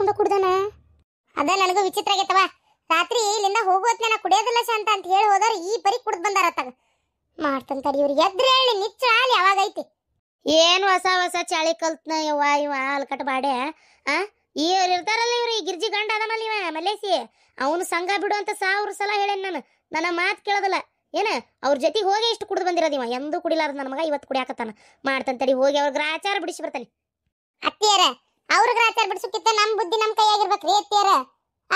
ಮಾಡ್ಕೊಂಡ ಕುಡ್ದಾನ. ಅದ ನನಗೂ ವಿಚಿತ್ರ ಆಗೈತವ. ರಾತ್ರಿ ಇಲ್ಲಿಂದ ಹೋಗುವತ್ನ ನಾ ಕುಡಿಯೋದಿಲ್ಲ ಶಾಂತ ಅಂತ ಹೇಳಿ ಹೋದಾರ ಈ ಪರಿ ಕುಡ್ದು ಬಂದಾರ ತಗ. ಮಾಡ್ತಾನ ತಡಿ ಇವ್ರಿಗೆ ಎದ್ರೆ ಹೇಳಿ ನಿಚ್ಚ ಅಲ್ಲಿ ಯಾವಾಗೈತಿ. ಏನು ಹೊಸ ಹೊಸ ಚಾಳಿ ಕಲ್ತ್ನ ಇವ ಅಲ್ಕಟ್ ಬಾಡೆ. ಇವ್ರು ಇರ್ತಾರಲ್ಲ ಇವ್ರು ಈ ಗಿರ್ಜಿ ಗಂಡ ಅದನಲ್ಲ ಇವ ಮಲೇಸಿ, ಅವನು ಸಂಘ ಬಿಡು ಅಂತ 1000 ಸಲ ಹೇಳೇನ್ ನಾನು. ನನ್ನ ಮಾತು ಕೇಳೋದಿಲ್ಲ ಏನ. ಅವ್ರ ಜೊತೆಗೆ ಹೋಗಿ ಇಷ್ಟು ಕುಡ್ದು ಬಂದಿರೋದಿವ. ಎಂದೂ ಕುಡಿಲಾರ್ದ ನನ್ನ ಮಗ ಇವತ್ತು ಕುಡಿಯಾಕತ್ತಾನ. ಮಾಡ್ತಾನ ತಡಿ ಹೋಗಿ ಅವ್ರ ಗ್ರಾಚಾರ ಬಿಡಿಸಿ ಬರ್ತಾನೆ. ಅತ್ತಿಯರ ಅವ್ರ ಗ್ರಾಚಾರ ಬಿಡಿಸಕ್ಕಿಂತ ನಮ್ ಬುದ್ಧಿ ನಮ್ ಕೈಯಾಗಿರ್ಬೇಕ್ರಿ ಅತ್ತಿಯರ.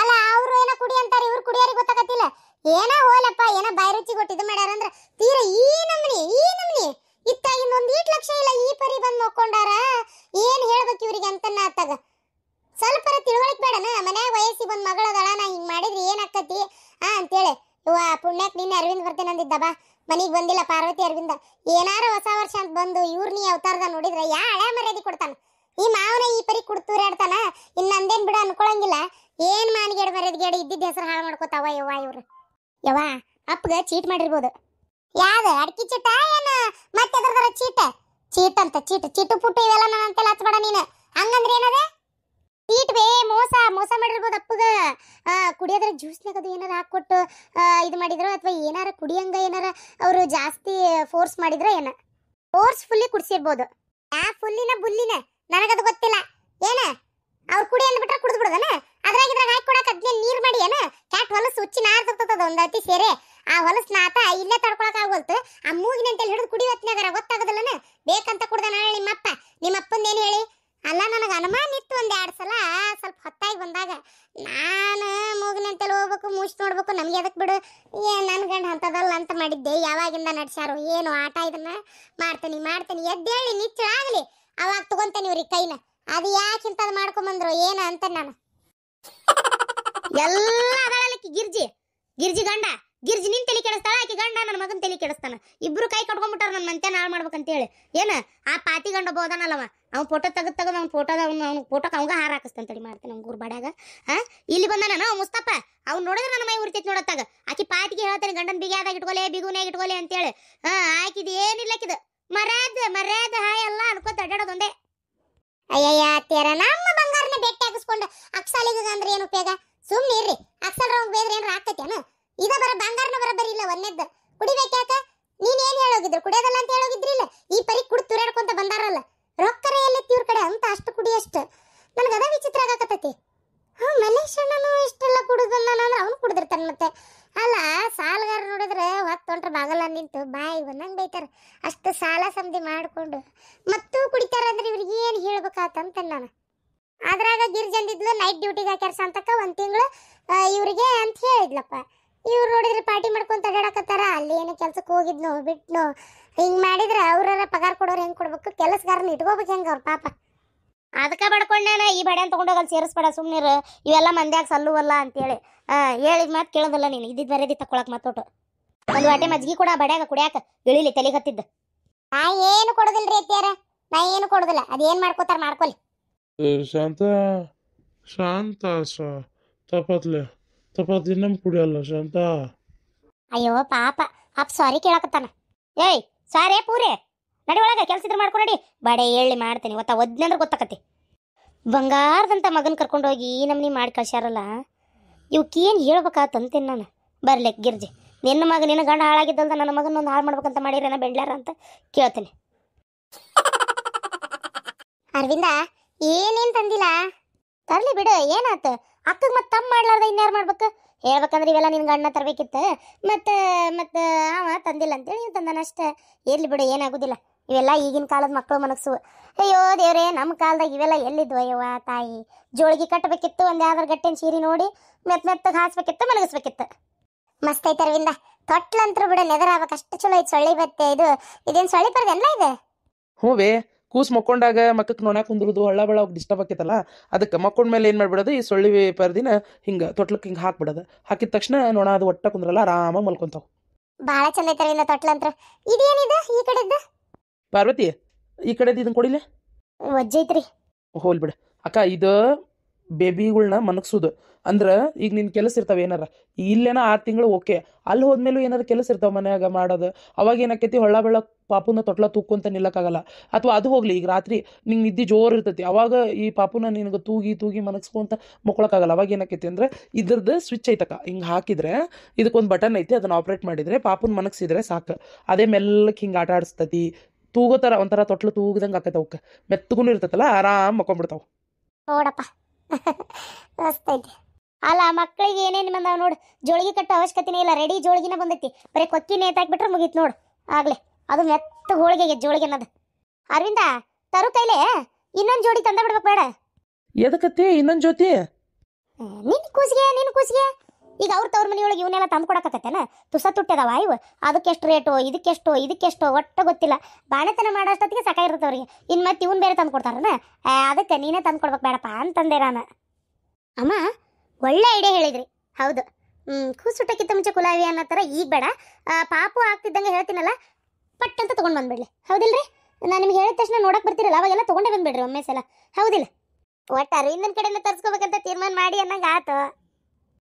ಅಲ್ಲ ಅವ್ರು ಏನೋ ಕುಡಿ ಅಂತಾರ, ಇವ್ರು ಕುಡಿಯಾರಿಗೆ ಗೊತ್ತಾಗತ್ತಿಲ್ಲ. ಏನೋ ಹೋಲಪ್ಪ ಏನೋ ಬಾಯಿ ರುಚಿ ಕೊಟ್ಟಿದ್ದು ಮಾಡ್ಯಾರ ಅಂದ್ರ ತೀರ ಈ ನಮ್ನಿ ಇತ್ತಾಗಿಂದ 1 ಲಕ್ಷ ಇಲ್ಲ ಈ ಪರಿ ಬಂದ್ ನೋಡ್ಕೊಂಡಾರ. ಏನ್ ಹೇಳ್ಬೇಕು ಇವ್ರಿಗೆ ಅಂತ ಆತಾಗ. ಸ್ವಲ್ಪ ತಿಳುವಳಿಕೆ ಬೇಡನ. ಮನ್ಯಾಗ ವಯಸ್ಸಿಗೆ ಬಂದ್ ಮಗಳದಳ, ನಾ ಹಿಂಗ್ ಮಾಡಿದ್ರಿ ಏನಾಕತಿ ಅಂತೇಳಿ. ಇವ ಪುಣ್ಯಕ್ ನಿನ್ನೆ ಅರವಿಂದ್ ಬರ್ತೇನೆ ಅಂದಿದ್ದ ಬಾ, ಮನಿಗ್ ಬಂದಿಲ್ಲ ಪಾರ್ವತಿ ಅರವಿಂದ. ಏನಾರ ಹೊಸ ವರ್ಷ ಅಂತ ಬಂದು ಇವ್ರ ನೀ ಅವತಾರದ ನೋಡಿದ್ರೆ ಯಾ ಹಳೆ ಮರ್ಯಾದೆ ಕೊಡ್ತಾನ. ಈ ಮಾವನ ಈ ಪರಿ ಕುಡ್ತೂರಾಡ್ತಾನ. ಇನ್ನು ನಂದೇನ್ ಬಿಡ ಅನ್ಕೊಳಂಗಿಲ್ಲ. ಏನ್ ಮಾನಿಗೇಡ್ ಮರ್ಯಾದಗೇಡಿ ಇದ್ದಿದ್ದ ಹೆಸರು ಹಾಳು ಮಾಡ್ಕೋತಾವ ಯವ್ವ ಇವ್ರು. ಯವ್ವ ಅಪ್ಪಗ ಚೀಟ್ ಮಾಡಿರ್ಬೋದು. ಯಾವ್ದ ಅಡ್ಕಿ ಚೀಟ ಏನ ಮತ್ತೆ ಅದ್ರ ಚೀಟ್ ಅಂತ ಚೀಟು ಪುಟ್ಟು ಇವೆಲ್ಲ ನಾನು ಅಂತೆಲ್ಲ ಹಚ್ಬೇಡ ನೀನು. ಹಂಗಂದ್ರೆ ಏನದ ಚೀಟ್ ಬೇ ಮೋಸ ಮಾಡಿರ್ಬೋದು ಅಪ್ಪಗ. ಕುಡಿಯೋದ್ರ ಜ್ಯೂಸ್ನಾಗ ಅದು ಏನಾರ ಹಾಕೊಟ್ಟು ಇದು ಮಾಡಿದ್ರು ಅಥವಾ ಏನಾರ ಕುಡಿಯಂಗ ಏನಾರ ಅವರು ಜಾಸ್ತಿ ಫೋರ್ಸ್ ಮಾಡಿದ್ರ ಏನ ಫೋರ್ಸ್ಫುಲ್ಲಿ ಕುಡಿಸಿರ್ಬೋದು. ಫುಲ್ಲಿನ ಬುಲ್ಲಿನ ನನಗದು ಗೊತ್ತಿಲ್ಲ. ಏನ ಅವ್ರು ಕುಡಿ ಅಂದ್ಬಿಟ್ರೆ ಕುಡಿದು ಬಿಡೋದನ. ಅದ್ರಾಗ ಹಾಕಿ ಕೊಡಕ್ ಅದ್ನೇ ನೀರ್ ಮಾಡಿ ಏನ ಕ್ಯಾಟ್ ಹೊಲಸು ಹುಚ್ಚಿ ನಾರ್ತದ ಒಂದ್ ಅತಿ ಸೇರೆ. ಆ ಹೊಲಸ್ ನಾತ ಇಲ್ಲೇ ತಡ್ಕೊಳಕ್ ಆಗೋಲ್ತು. ಆ ಮೂಗಿನ ಅಂತೇಳಿ ಹಿಡಿದು ಕುಡಿಯತ್ನಾಗರ ಗೊತ್ತಾಗದಲ್ಲನ. ಬೇಕಂತ ಕುಡ್ದಾನ ನಿಮ್ಮಪ್ಪಂದ ಏನ್ ಹೇಳಿ. ಅಲ್ಲ ನನಗೆ ಅನುಮಾನ ಇತ್ತು 1-2 ಸಲ. ಸ್ವಲ್ಪ ಹೊತ್ತಾಗಿ ಬಂದಾಗ ನಾನು ಮೂಗಿನಂತೆಲ್ಲ ಹೋಗ್ಬೇಕು ಮೂಸಿ ನೋಡ್ಬೇಕು ನಮ್ಗೆ ಅದಕ್ಕೆ ಬಿಡು ನನ್ನ ಗಂಡ ಅಂತದಲ್ಲ ಅಂತ ಮಾಡಿದ್ದೆ. ಯಾವಾಗಿಂದ ನಡ್ಸ್ಯಾರೋ ಏನು ಆಟ. ಇದನ್ನ ಮಾಡ್ತೀನಿ ಎದ್ದೇಳಿ ನಿಚ್ಚಳಾಗಲಿ ಅವಾಗ ತಗೊಂತೇನೆ ಇವ್ರಿಗೆ ಕೈನ. ಅದು ಯಾಕೆ ಇಂಥದ್ದು ಮಾಡ್ಕೊಂಬಂದ್ರು ಏನ ಅಂತ ನಾನು. ಎಲ್ಲ ಅದಳಲಿಕ್ಕೆ ಗಿರ್ಜಿ ಗಂಡ ಗಿರ್ಜಿ ನಿನ್ ತಲೆ ಕೆಡಿಸ್ತಾಳ, ಆಕಿ ಗಂಡ ನನ್ನ ಮಗನ್ ತಲೆ ಕೆಡಿಸ್ತಾನ. ಇಬ್ರು ಕೈ ಕಟ್ಕೊಂಡ್ಬಿಟ್ಟಾರ ನನ್ನ ಮಂತೆ ನಾಳು ಮಾಡ್ಬೇಕಂತ ಹೇಳಿ. ಏನ ಆ ಪಾತಿ ಗಂಡ ಬೋದನಲ್ಲವ ಅವ್ನು ಫೋಟೋ ತೆಗೆದು ಅವ್ನ ಫೋಟೋಕ್ಕೆ ಅವಂಗ ಹಾರ ಹಾಕಿಸ್ತಾನೆ. ತಡಿ ಮಾಡ್ತಾನೆ ಅವ್ನ ಊರ್ ಬಾಡ್ಯಾಗ. ಇಲ್ಲಿ ಬಂದಾನ ಮುಸ್ತಪ್ಪ. ಅವ್ನು ನೋಡಿದ್ರೆ ನನ್ನ ಮೈ ಉರಿತೈತಿ ನೋಡತ್ತಾಗ. ಆಕಿ ಪಾತಿಗೆ ಹೇಳ್ತಾನೆ ಗಂಡನ ಬಿಗಿಯಾದಾಗ ಇಟ್ಕೊಲೆ ಬಿಗುನಾಗ ಇಟ್ಕೊಲೆ ಅಂತೇಳಿ. ಆಕಿದ್ ಏನಿಲ್ಲಕ್ಕಿದ ಮರ್ಯಾದ ಹಾಯ್ ಎಲ್ಲ ಅನ್ಕೋತ ಅಡ್ಡಾಡೋದೊಂದೇ. ಅಯ್ಯಯ್ಯ ಅತ್ಯಾರ ನಮ್ಮ ಬಂಗಾರನ ಬೆಟ್ಟಿ ಹಾಕಿಸ್ಕೊಂಡು ಅಕ್ಸಾಲಿಗ ಅಂದ್ರೆ ಏನು ಉಪಯೋಗ. ಸುಮ್ಮನೆ ಇರ್ರಿ. ಅಕ್ಸಲ್ ರೌಂಡ್ ಬೇದ್ರೆ ಏನಾರ ಆಗ್ತೈತೇನು. ಇದ ಬಂಗಾರನ ಬರೀ ಇಲ್ಲ ಒಂದೇದ್ದ ಕುಡಿಬೇಕಾಕ. ನೀನ್ ಏನ್ ಹೇಳೋಗಿದ್ರು ಕುಡಿಯೋದಲ್ಲ ಅಂತ ಹೇಳೋಗಿದ್ರಿ ಇಲ್ಲ. ಈ ಪರಿ ಕುಡ್ ತುರಾಡ್ಕೊಂತ ಬಂದಾರಲ್ಲ. ರೊಕ್ಕರ ಎಲ್ಲಿತ್ತು ಇವ್ರ ಕಡೆ ಅಂತ ಅಷ್ಟು ಕುಡಿಯಷ್ಟು. ನನಗೆ ಅದ ವಿಚಿತ್ರ ಆಗಕತ್ತೈತಿ. ಮಲೇಶಣ್ಣನು ಇಷ್ಟೆಲ್ಲ ಕುಡಿದಲ್ಲ ಅಂದ್ರೆ ಅವನು ಕುಡಿದಿರ್ತಾನೆ. ಮತ್ತೆ ಅಲ್ಲ ಸಾಲಗಾರ ನೋಡಿದ್ರೆ ಹೊತ್ತೊಂಟ್ರ ಬಾಗಲ್ಲ ನಿಂತು ಬಾಯಿ ಬಂದಂಗೆ ಬೈತಾರ. ಅಷ್ಟು ಸಾಲ ಸಂಧಿ ಮಾಡಿಕೊಂಡು ಮತ್ತೂ ಕುಡಿತಾರ ಅಂದ್ರೆ ಇವ್ರಿಗೆ ಏನು ಹೇಳ್ಬೇಕಾತಂತ ನಾನು. ಅದ್ರಾಗ ಗಿರ್ಜಂದಿದ್ಲು ನೈಟ್ ಡ್ಯೂಟಿಗೆ ಹಾಕ್ಯಾರ ಸಂತಕ 1 ತಿಂಗಳು ಇವ್ರಿಗೆ ಅಂತ ಹೇಳಿದ್ಲಪ್ಪ. ಇವ್ರು ನೋಡಿದ್ರೆ ಪಾರ್ಟಿ ಮಾಡ್ಕೊಂತ ಅಡ್ಡಾಡಕತ್ತಾರ. ಅಲ್ಲಿ ಏನೋ ಕೆಲ್ಸಕ್ಕೆ ಹೋಗಿದ್ನೋ ಬಿಟ್ನೋ ಹಿಂಗ್ ಮಾಡಿದ್ರೆ ಅವ್ರ ಪಗಾರ ಕೊಡೋರು ಹೆಂಗ್ ಕೊಡ್ಬೇಕು, ಕೆಲಸಗಾರನ ಇಟ್ಕೋಬೇಕು ಹೆಂಗ ಅವ್ರ ಪಾಪ. ಅದಕ್ಕೆ ಬಡ್ಕೊಂಡೇನ ಈ ಬಡ್ಯಾನ್ ತಗೊಂಡೋಗಲ್ಲಿ ಸೇರಿಸ್ಬೇಡ ಸುಮ್ನಿರು, ಇವೆಲ್ಲ ಮಂದ್ಯಾಗ ಸಲ್ಲುವಲ್ಲ ಅಂತೇಳಿ. ಹೇಳಿದ ಮಾತು ಕೇಳೋದಲ್ಲ ನೀನು. ಇದ್ದಿದ್ದು ಬರೇದಿ ತಕೊಳಕ್ ಮತ್ತೊಟ್ಟು ಒಂದು ವಾಟೆ ಮಜ್ಗಿ ಕೂಡ ಬಡ್ಯಾಗ ಕುಡಿಯಾಕ ಇಳಿಲಿ ತಲೆಗೆ ಹತ್ತಿದ್ದ. ನಾ ಏನು ಕೊಡೋದಿಲ್ರಿ ಅತ್ಯಾರ, ನಾ ಏನು ಕೊಡೋದಿಲ್ಲ. ಅದೇನ್ ಮಾಡ್ಕೋತಾರ ಮಾಡ್ಕೊಲಿ. ಶಾಂತ ತಪಾತ್ಲಿ ನಮ್ ಕುಡಿಯಲ್ಲ ಶಾಂತ. ಅಯ್ಯೋ ಪಾಪ ಅಪ್ಪ ಸಾರಿ ಕೇಳಕತ್ತಾನ. ಏಯ್ ಸಾರೇ ಪೂರೇ ನಡಿ ಒಳಗ ಕೆಲ್ಸ ಇದ್ರೆ ಮಾಡ್ಕೊ ನಡಿ. ಬಡೆ ಹೇಳಿ ಮಾಡ್ತೀನಿ ಒದ್ನಂದ್ರೆ ಗೊತ್ತಾಕತಿ. ಬಂಗಾರದಂತ ಮಗನ್ ಕರ್ಕೊಂಡೋಗಿ ಈ ನಮ್ನಿ ಮಾಡಿ ಕಳ್ಸ್ಯಾರಲ್ಲ. ಇವಕ್ಕೇನು ಹೇಳ್ಬೇಕಾತಂತೇನು ನಾನು. ಬರ್ಲಿಕ್ಕೆ ಗಿರ್ಜಿ ನಿನ್ನ ಮಗ ನಿನ್ನ ಗಂಡ ಹಾಳಾಗಿದ್ದಲ್ದ ನನ್ನ ಮಗನೊಂದು ಹಾಳು ಮಾಡ್ಬೇಕಂತ ಮಾಡಿರೇನ ಬೆಂಡ್ಲಾರ ಅಂತ ಕೇಳ್ತೀನಿ. ಅರವಿಂದ ಏನೇನು ತಂದಿಲ್ಲ ತರ್ಲಿ ಬಿಡು. ಏನಾತ ಅಕ್ಕಗೆ ಮತ್ತೆ ತಮ್ಮ ಮಾಡ್ಲಾರ್ದ ಇನ್ಯಾರು ಮಾಡ್ಬೇಕು. ಹೇಳ್ಬೇಕಂದ್ರೆ ಇವೆಲ್ಲ ನಿನ್ನ ಗಂಡನ ತರಬೇಕಿತ್ತು. ಮತ್ತೆ ಅವ ತಂದಿಲ್ಲ ಅಂತೇಳಿ ನೀವು ತಂದನಷ್ಟೇ. ಇರ್ಲಿ ಬಿಡು ಏನಾಗೋದಿಲ್ಲ. ಇವೆಲ್ಲ ಈಗಿನ ಕಾಲದ ಮಕ್ಕಳು ಮನಸ್ಸು. ಅಯ್ಯೋ ದೇವ್ರೆ ನಮ್ಮ ಕಾಲದಾಗ ಇವೆಲ್ಲ ಎಲ್ಲಿದ್ವು. ಅಯ್ಯವ್ವ ತಾಯಿ ಜೋಳಿಗೆ ಕಟ್ಟಬೇಕಿತ್ತು. ಒಂದು ಯಾವ್ದಾರು ಗಟ್ಟಿನ ಸೀರೆ ನೋಡಿ ಮೆತ್ತಗೆ ಹಾಸ್ಬೇಕಿತ್ತು ಮಲಗಿಸ್ಬೇಕಿತ್ತು. ಮಸ್ತ್ ಐತೆ ಅರವಿಂದ. ತೊಟ್ಲಂತ್ರ ಬಿಡು ನೆದರಾಗಬೇಕು ಅಷ್ಟು ಚಲೋ ಐತೆ. ಸೊಳ್ಳಿ ಬತ್ತೆ ಇದೇನು ಸೊಳ್ಳಿ ಪರ್ದೆಲ್ಲ ಇದೆ. ಹೂವೇ ಕೂಸು ಮಕ್ಕೊಂಡಾಗ ಮಕ್ಕಕ್ಕೆ ನೊಣ ಕುಂದ್ರದು ಹಳ್ಳ ಬಳ ಡಿಸ್ಟರ್ಬ್ ಆಕೈತಲ್ಲ. ಅದಕ್ಕೆ ಮಕ್ಕೊಂಡ ಮೇಲೆ ಏನು ಮಾಡ್ಬಿಡೋದು, ಈ ಸೊಳ್ಳಿ ಪರ್ದಿನ ಹಿಂಗೆ ತೊಟ್ಲಕ್ಕೆ ಹಿಂಗೆ ಹಾಕ್ಬಿಡೋದು. ಹಾಕಿದ ತಕ್ಷಣ ನೊಣ ಅದು ಒಟ್ಟ ಕುಂದ್ರಲ್ಲ ಆರಾಮಾಗಿ ಮಲ್ಕೊಂತಾವ. ಭಾಳ ಚಂದ ಐತೆ ಅರವಿಂದ ತೊಟ್ಲಂತ್ರ. ಇದೇನಿದೆ ಈ ಕಡೆದ್ದು ಪಾರ್ವತಿ ಈ ಕಡೆದು ಇದನ್ನ ಕೊಡಿಲೆ ವಜ್ಜೈತ್ರಿ. ಹೋಲ್ ಬಿಡ ಅಕ್ಕ. ಇದು ಬೇಬಿಗಳ್ನ ಮನಗ್ಸೋದು. ಅಂದ್ರೆ ಈಗ ನಿನ್ನ ಕೆಲಸ ಇರ್ತಾವೆ ಏನಾರ, ಇಲ್ಲೇನ 6 ತಿಂಗಳು ಓಕೆ, ಅಲ್ಲಿ ಹೋದ್ಮೇಲೂ ಏನಾರ ಕೆಲಸ ಇರ್ತಾವೆ ಮನ್ಯಾಗ ಮಾಡೋದು. ಅವಾಗ ಏನಾಕೈತಿ, ಹೊಳ್ಳ ಬೆಳ್ಳ ಪಾಪುನ ತೊಟ್ಲ ತೂಕೊಂತ ನಿಲ್ಲಕ್ಕಾಗಲ್ಲ. ಅಥವಾ ಅದು ಹೋಗ್ಲಿ, ಈಗ ರಾತ್ರಿ ನಿಂಗೆ ನಿದ್ದೆ ಜೋರು ಇರ್ತೈತಿ, ಅವಾಗ ಈ ಪಾಪುನ ನಿನಗೆ ತೂಗಿ ತೂಗಿ ಮನಗ್ಸ್ಕೊಂತ ಮುಕ್ಕೊಳಕ್ಕಾಗಲ್ಲ. ಅವಾಗ ಏನಾಕೈತಿ ಅಂದ್ರೆ ಇದ್ರದ್ದು ಸ್ವಿಚ್ ಐತಕ್ಕ, ಹಿಂಗೆ ಹಾಕಿದ್ರೆ ಇದಕ್ಕೊಂದು ಬಟನ್ ಐತಿ, ಅದನ್ನ ಆಪ್ರೇಟ್ ಮಾಡಿದ್ರೆ ಪಾಪುನ ಮನಗ್ಸಿದ್ರೆ ಸಾಕು, ಅದೇ ಮೆಲ್ಲಕ್ಕೆ ಹಿಂಗೆ ಆಟ ಆಡಿಸ್ತತಿ. ತೂಗೋ ಥರ ಒಂಥರ ತೊಟ್ಲು ತೂಗದಂಗೆ ಆಕೈತೆ. ಅವಕ್ಕೆ ಮೆತ್ತಗೂ ಇರ್ತೈತಲ್ಲ, ಆರಾಮ್ ಮಕ್ಕೊಂಡ್ಬಿಡ್ತಾವೆ. ನೋಡಪ್ಪ ಮಸ್ತ್ ಐತಿ. ಅಲ್ಲ ಮಕ್ಕಳಿಗೆ ಏನೇನು ಬಂದಾವ ನೋಡು. ಜೋಳಿಗೆ ಕಟ್ಟೋ ಅವಶ್ಯಕತೆನೇ ಇಲ್ಲ, ರೆಡಿ ಜೋಳಿಗೆನ ಬಂದೈತಿ. ಬರೀ ಕೊಕ್ಕಿ ನೇತಾಕ್ಬಿಟ್ರೆ ಮುಗೀತು ನೋಡು ಆಗ್ಲೇ. ಅದು ಮೆತ್ತ ಹೋಳಿಗೆಗೆ ಜೋಳಿಗೆ ಅನ್ನೋದು. ಅರವಿಂದ, ತರು ಕೈಲೆ ಇನ್ನೊಂದು ಜೋಡಿ ತಂದ ಬಿಡ್ಬೇಕು ಬೇಡ? ಎದಕತ್ತಿ ಇನ್ನೊಂದು ಜೊತೆ? ನಿನ್ನ ಕೂಸಿಗೆ ಈಗ ಅವ್ರ ತವ್ರ ಮನೆಯೊಳಗೆ ಇವನ್ನೆಲ್ಲ ತಂದು ಕೊಡಕತ್ತೇನ? ತುಸ ತುಟ್ಟದವ ಇವು. ಅದಕ್ಕೆಷ್ಟು ರೇಟು, ಇದಕ್ಕೆಷ್ಟು ಒಟ್ಟು ಗೊತ್ತಿಲ್ಲ. ಬಾಣೆತನ ಮಾಡೋಷ್ಟೊತ್ತಿಗೆ ಸಾಕಾಗಿರುತ್ತೆ ಅವ್ರಿಗೆ. ಇನ್ನು ಮತ್ತೆ ಇವನ್ ಬೇರೆ ತಂದು ಕೊಡ್ತಾರನ? ಅದಕ್ಕೆ ನೀನೇ ತಂದು ಕೊಡ್ಬೇಕು ಬೇಡಪ್ಪ ಅಂತಂದೆ ನಾನು. ಅಮ್ಮ ಒಳ್ಳೆ ಐಡಿಯಾ ಹೇಳಿದ್ರಿ. ಹೌದು, ಕೂಸುಟಕ್ಕಿಂತ ಮುಂಚೆ ಕುಲಾವಿ ಅನ್ನೋ ಥರ ಈಗ ಬೇಡ. ಪಾಪು ಆಗ್ತಿದ್ದಂಗೆ ಹೇಳ್ತೀನಲ್ಲ, ಪಟ್ ಅಂತ ತೊಗೊಂಡು ಬಂದ್ಬಿಡ್ಲಿ. ಹೌದಿಲ್ರಿ? ನಾನು ನಿಮ್ಗೆ ಹೇಳಿದ ತಕ್ಷಣ ನೋಡಕ್ಕೆ ಬರ್ತೀರಲ್ಲ, ಅವಾಗೆಲ್ಲ ತೊಗೊಂಡೇ ಬಂದ್ಬಿಡ್ರಿ ಒಮ್ಮೆ ಸಲ. ಹೌದಿಲ್ಲ? ಒಟ್ಟು ಅರವಿಂದನ ಕಡೆಯಿಂದ ತರಿಸ್ಕೋಬೇಕಂತ ತೀರ್ಮಾನ ಮಾಡಿ ಅನ್ನಂಗೆ ಆತು.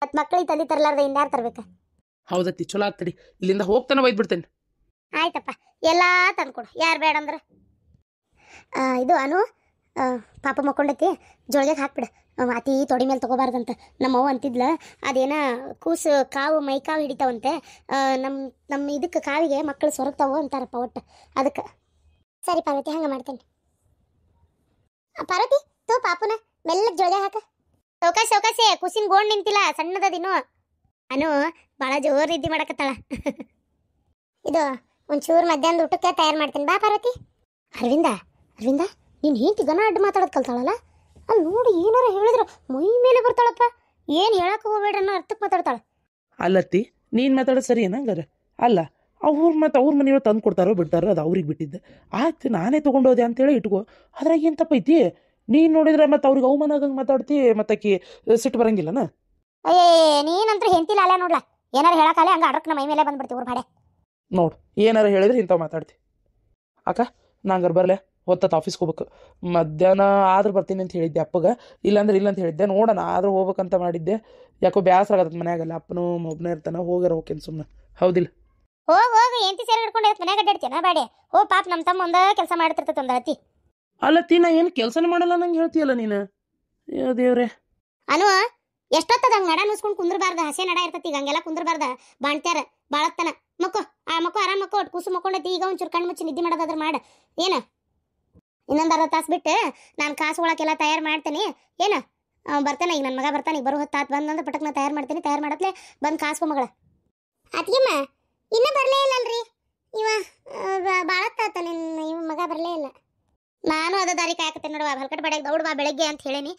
ಮತ್ತು ಮಕ್ಕಳಿಗೆ ತಂದು ತರಲಾರ್ದ ಇನ್ಯಾರು ತರ್ಬೇಕು? ಹೌದತ್ತಿ, ಚಲೋ ಆಗ್ತಡಿ. ಇಲ್ಲಿಂದ ಹೋಗ್ತಾನೆ ಒಯ್ದ್ಬಿಡ್ತೇನೆ. ಆಯ್ತಪ್ಪ, ಎಲ್ಲ ತಂದ್ಕೊಡು, ಯಾರು ಬೇಡ ಅಂದ್ರೆ. ಇದು ಅನು, ಪಾಪ ಮಕ್ಕೊಂಡೈತಿ, ಜೋಳಿಗೆ ಹಾಕ್ಬಿಡು. ಅತಿ ತೊಡಿ ಮೇಲೆ ತೊಗೋಬಾರ್ದಂತ ನಮ್ಮವ್ವ ಅಂತಿದ್ಲ. ಅದೇನ ಕೂಸು ಕಾವು ಮೈಕಾವು ಹಿಡಿತಾವಂತೆ. ನಮ್ಮ ಇದಕ್ಕೆ ಕಾವಿಗೆ ಮಕ್ಕಳು ಸೊರಗ್ತಾವು ಅಂತಾರಪ್ಪ ಒಟ್ಟು. ಅದಕ್ಕೆ ಸರಿ ಪಾರ್ವತಿ, ಹಂಗೆ ಮಾಡ್ತೇನೆ. ಪಾರ್ವತಿ, ತೋ ಪಾಪುನ ಮೆಲ್ಲಗೆ ಜೋಳಿಗೆ ಹಾಕ. ಸೌಕಾಸೆ ಕೂಸಿನ ಗೋಣ್ ನಿಂತಿಲ್ಲ, ಸಣ್ಣದಿನ್ನು. ಅನು ಭಾಳ ಜೋರು ನಿದ್ದೆ ಮಾಡಕತ್ತಾಳ. ಇದು ಒಂಚೂರು ಮಧ್ಯಾಹ್ನದ ಊಟಕ್ಕೆ ತಯಾರು ಮಾಡ್ತೀನಿ, ಬಾ ಪಾರ್ವತಿ. ಅರವಿಂದ, ನೀನು ಹೆಂಡತಿ ಗನ ಅಡ್ಡ ಮಾತಾಡೋದು ಕಲ್ತಾಳಲ್ಲ, ಅಲ್ಲಿ ನೋಡಿ ಏನಾರ ಹೇಳಿದ್ರೆ ಮೈ ಮೇಲೆ ಬರ್ತಾಳಪ್ಪ. ಏನು ಹೇಳಕ್ಕೆ ಹೋಗ್ಬೇಡ್ರಿ ಅನ್ನೋ ಅರ್ಥಕ್ಕೆ ಮಾತಾಡ್ತಾಳೆ. ಅಲ್ಲತ್ತಿ, ನೀನು ಮಾತಾಡೋದು ಸರಿ ಏನಂಗಾರೆ? ಅಲ್ಲ, ಅವ್ರ ಮನೆಯೊಳಗೆ ತಂದು ಕೊಡ್ತಾರೋ ಬಿಡ್ತಾರೋ ಅದು ಅವ್ರಿಗೆ ಬಿಟ್ಟಿದ್ದೆ. ಆಯ್ತು, ನಾನೇ ತೊಗೊಂಡೋದೆ ಅಂತೇಳಿ ಇಟ್ಕೋ, ಅದ್ರಾಗ ಏನು ತಪ್ಪೈತಿ? ನೀನು ನೋಡಿದ್ರೆ ಮತ್ತೆ ಅವ್ರಿಗೆ ಅವಮಾನ ಆಗಂಗೆ ಮಾತಾಡ್ತಿ, ಮತ್ತಾಕಿ ಸಿಟ್ಟು ಬರಂಗಿಲ್ಲನ? ನೀನಂತೂ ಹೆಂತಿಲ್ಲ ಅಲ್ಲ ನೋಡ್ಲಾ, ಏನಾರು ಹೇಳಕ್ಕಲ್ಲ ಹಂಗೆ ಅಡ್ರಕ್ಕೆ ನಮ್ಮ ಮೈ ಮೇಲೆ ಬಂದ್ಬಿಡ್ತೀವಿ ಊರ್ ಬಾಡೆ. ನೋಡು, ಏನಾರು ಹೇಳಿದ್ರೆ ಇಂಥವು ಮಾತಾಡ್ತಿ. ಅಕ್ಕ, ನಂಗಾರು ಬರಲೆ, ಹೊತ್ತತ್ತು ಆಫೀಸ್ಗೆ ಹೋಗ್ಬೇಕು. ಮಧ್ಯಾಹ್ನ ಆದ್ರೆ ಬರ್ತೀನಿ ಅಂತ ಹೇಳಿದ್ದೆ ಅಪ್ಪಗೆ, ಇಲ್ಲಾಂದ್ರೆ ಇಲ್ಲ ಅಂತ ಹೇಳಿದ್ದೆ. ನೋಡೋಣ, ಆದ್ರೆ ಹೋಗ್ಬೇಕಂತ ಮಾಡಿದ್ದೆ. ಯಾಕೋ ಬೇಸರ ಆಗತ್ತೆ ಮನ್ಯಾಗಲ್ಲ, ಅಪ್ಪನೂ ಒಬ್ಬನೇ ಇರ್ತಾನೆ. ಹೋಗ್ಯಾರ ಸುಮ್ಮನೆ. ಹೌದಿಲ್ಲ? ಹೋಗಿ ಎಂತಿ ಸೇರಿ ಹಿಡ್ಕೊಂಡು ಮನ್ಯಾಗ ಅಡ್ಡಾಡ್ತೀನ ಬಾಡೆ. ಪಾಪ ನಮ್ಮ ತಮ್ಮ ಒಂದ ಕೆಲಸ ಮಾಡ್ತಿರ್ತೈತೆ ಒಂದು ಹತ್ತಿ. ಅಲ್ಲತ್ತಿ, ನಾ ಏನು ಕೆಲಸನೇ ಮಾಡಲ್ಲ ನಂಗೆ ಹೇಳ್ತೀಯಲ್ಲ ನೀನು. ಅಯ್ಯೋ ದೇವ್ರೆ. ಅನು, ಎಷ್ಟೊತ್ತದ ಹಂಗೆ ನಡ ನುಸ್ಕೊಂಡು ಕುಂದ್ರಬಾರ್ದ, ಹಸೆ ನಡ ಇರ್ತೈತಿ. ಈಗ ಹಂಗೆಲ್ಲ ಕುಂದ್ರಬಾರ್ದ, ಬಾಣ್ತ್ಯಾರ ಬಾಳತ್ತನ. ಮಕ್ಕೋ ಆರಾಮ್ ಮಕ್ಕೋ, ಒಟ್ಟು ಕೂಸು ಮಕ್ಕೊಂಡೈತಿ. ಈಗ ಒಂಚೂರು ಕಣ್ಣು ಮುಚ್ಚಿ ನಿದ್ದೆ ಮಾಡೋದಾದ್ರೆ ಮಾಡ. ಏನ ಇನ್ನೊಂದು ಅರ್ಧ ತಾಸು ಬಿಟ್ಟು ನಾನು ಕಾಸುಗಳಕ್ಕೆಲ್ಲ ತಯಾರು ಮಾಡ್ತೇನೆ. ಏನ ಬರ್ತಾನೆ, ಈಗ ನನ್ನ ಮಗ ಬರ್ತಾನೆ. ಈಗ ಬರೋ ಹೊತ್ತಾತ್ ಬಂದಂದ್ರೆ ಪಟಕ್ ನಾ ತಯಾರು ಮಾಡ್ತೀನಿ. ತಯಾರು ಮಾಡತ್ಲೆ ಬಂದು ಕಾಸ್ಕೊ ಮಗಳ. ಅತ್ತಿಗೆಮ್ಮ ಇನ್ನೂ ಬರಲೇ ಇಲ್ಲಲ್ರಿ ಇವ? ಬಾಳತ್ತಾತ ಇವ ಮಗ ಬರಲೇ ಇಲ್ಲ. ನಾನು ಅದ ದಾರಿ ಕಾಯಕತ್ತೇನೆ ನೋಡುವ. ಹಲ್ಕಟ್ ಬಡ್ಯಾಗ ದೌಡ್ ಬಾ ಬೆಳಗ್ಗೆ ಅಂತ ಹೇಳೇನಿ.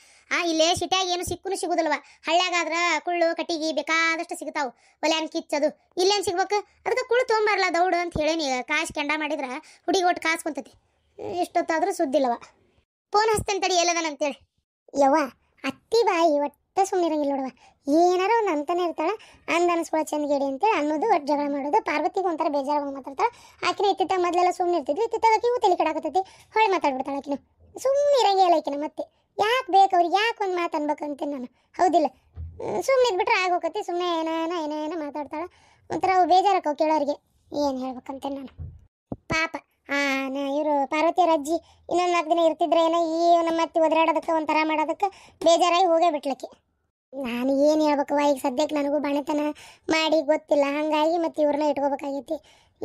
ಇಲ್ಲೇ ಸಿಟ್ಯಾಗ ಏನು ಸಿಕ್ಕೂ ಸಿಗುದಿಲ್ವ. ಹಳ್ಳ್ಯಾಗಾದ್ರ ಕುಳ್ಳು ಕಟ್ಟಿಗೆ ಬೇಕಾದಷ್ಟು ಸಿಗ್ತಾವು. ಒಲ್ಯಾನ್ ಕಿಚ್ಚದು ಇಲ್ಲೇನು ಸಿಗ್ಬೇಕು? ಅದಕ್ಕೆ ಕುಳ್ಳು ತೊಗೊಂಬಾರಲ್ಲ ದೌಡು ಅಂತ ಹೇಳೇನಿ. ಕಾಸು ಕೆಂಡ ಮಾಡಿದ್ರೆ ಹುಡುಗಿ ಒಟ್ಟು ಕಾಸ್ಕೊಂತತಿ. ಎಷ್ಟೊತ್ತಾದ್ರೂ ಸುದ್ದಿಲ್ಲವ. ಫೋನ್ ಹಚ್ತೇನೆ ತಡಿ ಎಲ್ಲದನಂತೇಳಿ. ಯವ್ವ ಅತ್ತಿ ಬಾಯಿ ಒಟ್ಟು ಸುಮ್ಮನಿರಂಗಿಲ್ಲ ನೋಡುವ. ಏನಾರ ಒಂದು ಅಂತಾನೆ ಇರ್ತಾಳ. ಅನ್ಸ್ಕೊಳ ಚಂದಗೇಡಿ ಅಂತೇಳಿ ಅನ್ನೋದು ಒಟ್ಟು ಜಗಳ ಮಾಡೋದು. ಪಾರ್ವತಿಗೆ ಒಂಥರ ಬೇಜಾರಾಗ ಮಾತಾಡ್ತಾಳೆ. ಆಕಿನ ಇತ್ತಿತ್ತಾಗ ಮೊದಲೆಲ್ಲ ಸುಮ್ಮನೆ ಇರ್ತಿದ್ವಿ. ಇತ್ತಿತ್ತಾಗ ಆಕಿಗೂ ತಲೆ ಕಡಾಕತ್ತೈತಿ. ಹೊಳೆ ಮಾತಾಡ್ಬಿಡ್ತಾಳೆ ಆಕಿನ. ಸುಮ್ಮನೆ ಇರಂಗಿಲ್ಲ ಆಕಿನ. ಮತ್ತೆ ಯಾಕೆ ಬೇಕು ಅವ್ರಿಗೆ? ಯಾಕೆ ಒಂದು ಮಾತು ಅನ್ಬೇಕಂತೇನೆ ನಾನು. ಹೌದಿಲ್ಲ? ಸುಮ್ಮನೆ ಇದ್ಬಿಟ್ರೆ ಆಗೋಕತಿ. ಸುಮ್ಮನೆ ಏನೇನೋ ಮಾತಾಡ್ತಾಳೆ. ಒಂಥರ ಅವು ಬೇಜಾರಕ್ಕವು ಕೇಳೋರಿಗೆ. ಏನು ಹೇಳ್ಬೇಕಂತೇನೆ ನಾನು. ಪಾಪ ಇವರು ಪಾರ್ವತಿಯರ ಅಜ್ಜಿ ಇನ್ನೊಂದು 4 ದಿನ ಇರ್ತಿದ್ರೆ ಏನೋ ಈ ನಮ್ಮ ಅತ್ತಿ ಒದರಾಡೋದಕ್ಕೆ ಒಂಥರ ಮಾಡೋದಕ್ಕೆ ಬೇಜಾರಾಗಿ ಹೋಗೇ ಬಿಟ್ಲಕ್ಕೆ. ನಾನು ಏನು ಹೇಳ್ಬೇಕವ, ಈಗ ಸದ್ಯಕ್ಕೆ ನನಗೂ ಬಾಣೆತನ ಮಾಡಿ ಗೊತ್ತಿಲ್ಲ. ಹಾಗಾಗಿ ಮತ್ತು ಇವ್ರನ್ನ ಇಟ್ಕೋಬೇಕಾಗೈತಿ.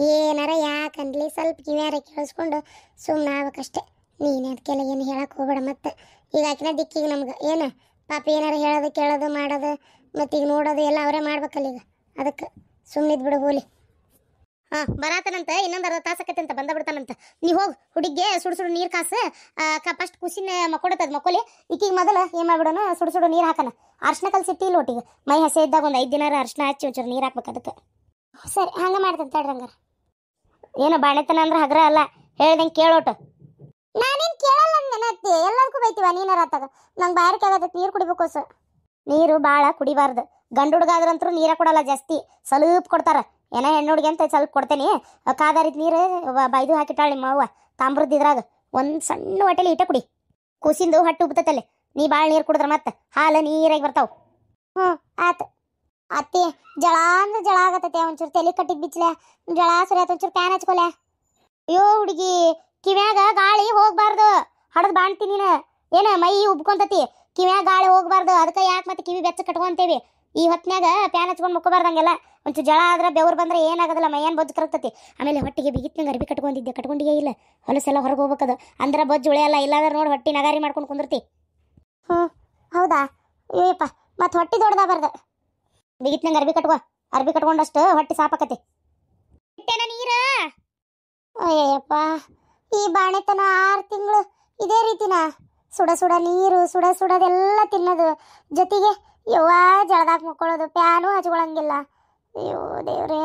ಏನಾರ ಯಾಕಂದ್ಲಿ ಸ್ವಲ್ಪ ಕಿವ್ಯಾರ ಕೇಳಿಸ್ಕೊಂಡು ಸುಮ್ಮನೆ ಆಗ್ಬೇಕಷ್ಟೆ. ನೀನು ಅದಕ್ಕೆಲ್ಲ ಏನು ಹೇಳಕ್ಕೆ ಹೋಗ್ಬೇಡ. ಮತ್ತು ಈಗ ಆಕಿನ ದಿಕ್ಕಿಗೆ ನಮ್ಗೆ ಏನು ಪಾಪ ಏನಾರ ಹೇಳೋದು ಕೇಳೋದು ಮಾಡೋದು ಮತ್ತು ಈಗ ನೋಡೋದು ಎಲ್ಲ ಅವರೇ ಮಾಡ್ಬೇಕಲ್ಲ ಈಗ. ಅದಕ್ಕೆ ಸುಮ್ಮನಿದ್ ಬಿಡು ಹೋಲಿ. ಬರಾತನಂತ ಇನ್ನೊಂದು ಅರ್ಧ ತಾಸಕತ್ತೆ ಅಂತ ಬಂದ ಬಿಡ್ತಾನಂತ. ನೀವು ಹೋಗಿ ಹುಡುಗಿಗೆ ಸುಡು ನೀರು ಕಾಸು. ಫಸ್ಟ್ ಕುಸಿನ ಮಕ್ಕೊಡತ್ತದ ಮಕ್ಕೋಲಿ. ಈಕಿಗೆ ಮೊದಲು ಏನು ಮಾಡ್ಬಿಡೋಣ, ಸುಡು ನೀರು ಹಾಕೋಣ. ಅರ್ಶಿನ ಕಲ್ಸಿಟ್ಟು ಇಲ್ಲ ಒಟ್ಟಿಗೆ ಮೈ ಹಸೆ ಇದ್ದಾಗ ಒಂದು 5 ದಿನ ಅರ್ಶಿನ ಹಚ್ಚಿ ಒಂಚೂರು ನೀರು ಹಾಕ್ಬೇಕು ಅದಕ್ಕೆ. ಸರಿ, ಹಂಗೆ ಮಾಡ್ತೇನೆ ತಡ್ರಿ. ಹಂಗಾರ ಏನು ಬಾಣೆತನ ಅಂದ್ರೆ ಹಗ್ರ ಅಲ್ಲ, ಹೇಳ್ದಂಗೆ ಕೇಳೋಟು. ನಾನೇನು ಕೇಳಲ್ಲ ನೆನತ್ತಿ, ಎಲ್ಲರಿಗೂ ಬೈತೀವ ನೀನಾರ ಆತಾಗ. ನಂಗೆ ಬಾಯಾರಿಕೆ ಆಗತ್ತೆ, ನೀರು ಕುಡಿಬೇಕು. ನೀರು ಭಾಳ ಕುಡಿಬಾರ್ದು. ಗಂಡು ಹುಡುಗಾದ್ರಂತರೂ ನೀರ ಕೊಡಲ್ಲ ಜಾಸ್ತಿ, ಸ್ವಲ್ಪ ಕೊಡ್ತಾರ. ಏನೋ ಹೆಣ್ಣು ಹುಡುಗಿ ಅಂತ ಸ್ವಲ್ಪ ಕೊಡ್ತೇನೆ. ಕಾದಾರಿದ ನೀರು ಬೈದು ಹಾಕಿಟ್ಟಾಳೆ ನಿಮ್ಮ ಅವ್ವ ತಾಮ್ರದ್ದು ಇದ್ರಾಗ. ಒಂದು ಸಣ್ಣ ಹೊಟ್ಟೆಲಿ ಇಟ್ಟ ಕುಡಿ. ಕೂಸಿಂದು ಹೊಟ್ಟೆ ಉಬ್ತತಲ್ಲಿ. ನೀ ಭಾಳ ನೀರು ಕುಡಿದ್ರ ಮತ್ತೆ ಹಾಲು ನೀರಾಗಿ ಬರ್ತಾವ. ಆತು ಅತ್ತಿ. ಜಳ ಅಂದ್ರೆ ಜಳ ಆಗತ್ತೈತೆ. ಒಂಚೂರು ತಲೆ ಕಟ್ಟಿದ್ ಬಿಚ್ಚಲೆ ಜಳ ಸುರಿಯತ್. ಒಂಚೂರು ಪ್ಯಾನ್ ಹಚ್ಕೊಲೆ. ಅಯ್ಯೋ ಹುಡುಗಿ, ಕಿವ್ಯಾಗ ಗಾಳಿ ಹೋಗ್ಬಾರ್ದು. ಹಡದ್ ಬಾಣ್ತೀನಿ ನೀನು. ಏನ ಮೈ ಉಬ್ಕೊಂತತಿ. ಕಿವ್ಯಾಗ ಗಾಳಿ ಹೋಗ್ಬಾರ್ದು. ಅದಕ್ಕೆ ಯಾಕೆ ಮತ್ತೆ ಕಿವಿ ಬೆಚ್ಚ ಕಟ್ಕೊಂತೇವಿ. ಈ ಹೊತ್ನ್ಯಾಗ ಪ್ಯಾನ್ ಹಚ್ಕೊಂಡು ಮುಕ್ಕೋಬಾರ್ದಂಗೆಲ್ಲ. ಒಂಚೂರು ಜಳ ಆದ್ರೆ ಬೆವ್ರು ಬಂದ್ರೆ ಏನಾಗೋದಿಲ್ಲ, ಮೈಯನ್ ಬೊಜ್ಜು ಕರಗ್ತತಿ. ಆಮೇಲೆ ಹೊಟ್ಟಿಗೆ ಬಿಗಿತ್ನಂಗೆ ಅರ್ಬಿ ಕಟ್ಕೊಂಡಿದ್ದೆ ಇಲ್ಲ. ಹೊಲಸೆಲ್ಲ ಹೊರಗೆ ಹೋಗ್ಬೇಕದು. ಅಂದ್ರೆ ಬೊಜ್ಜು ಉಳಿಯಲ್ಲ. ಇಲ್ಲಾಂದ್ರೆ ನೋಡಿ ಹೊಟ್ಟಿ ನಗಾರಿ ಮಾಡ್ಕೊಂಡು ಕುಂದಿರ್ತಿ. ಹೌದಾ? ಅಯ್ಯಪ್ಪ, ಮತ್ತೆ ಹೊಟ್ಟಿ ದೊಡ್ಡದಾಗಬಾರ್ದು. ಬಿಗಿತ್ನಂಗೆ ಅರ್ಬಿ ಕಟ್ಕೊಂಡಷ್ಟು ಹೊಟ್ಟಿ ಸಾಪಾಕತಿ. ಇಟ್ಟೇನ ನೀರು? ಅಯ್ಯಪ್ಪ, ಈ ಬಾಣೆತನ 6 ತಿಂಗಳು ಇದೇ ರೀತಿನ ಸುಡ ಸುಡ ನೀರು, ಸುಡದೆಲ್ಲ ತಿನ್ನೋದು, ಜೊತೆಗೆ ಯವ್ವ ಜಳದಾಗ ಮುಕ್ಕೊಳ್ಳೋದು, ಪ್ಯಾನು ಹಚ್ಕೊಳಂಗಿಲ್ಲ. ಅಯ್ಯೋ ದೇವ್ರೇ.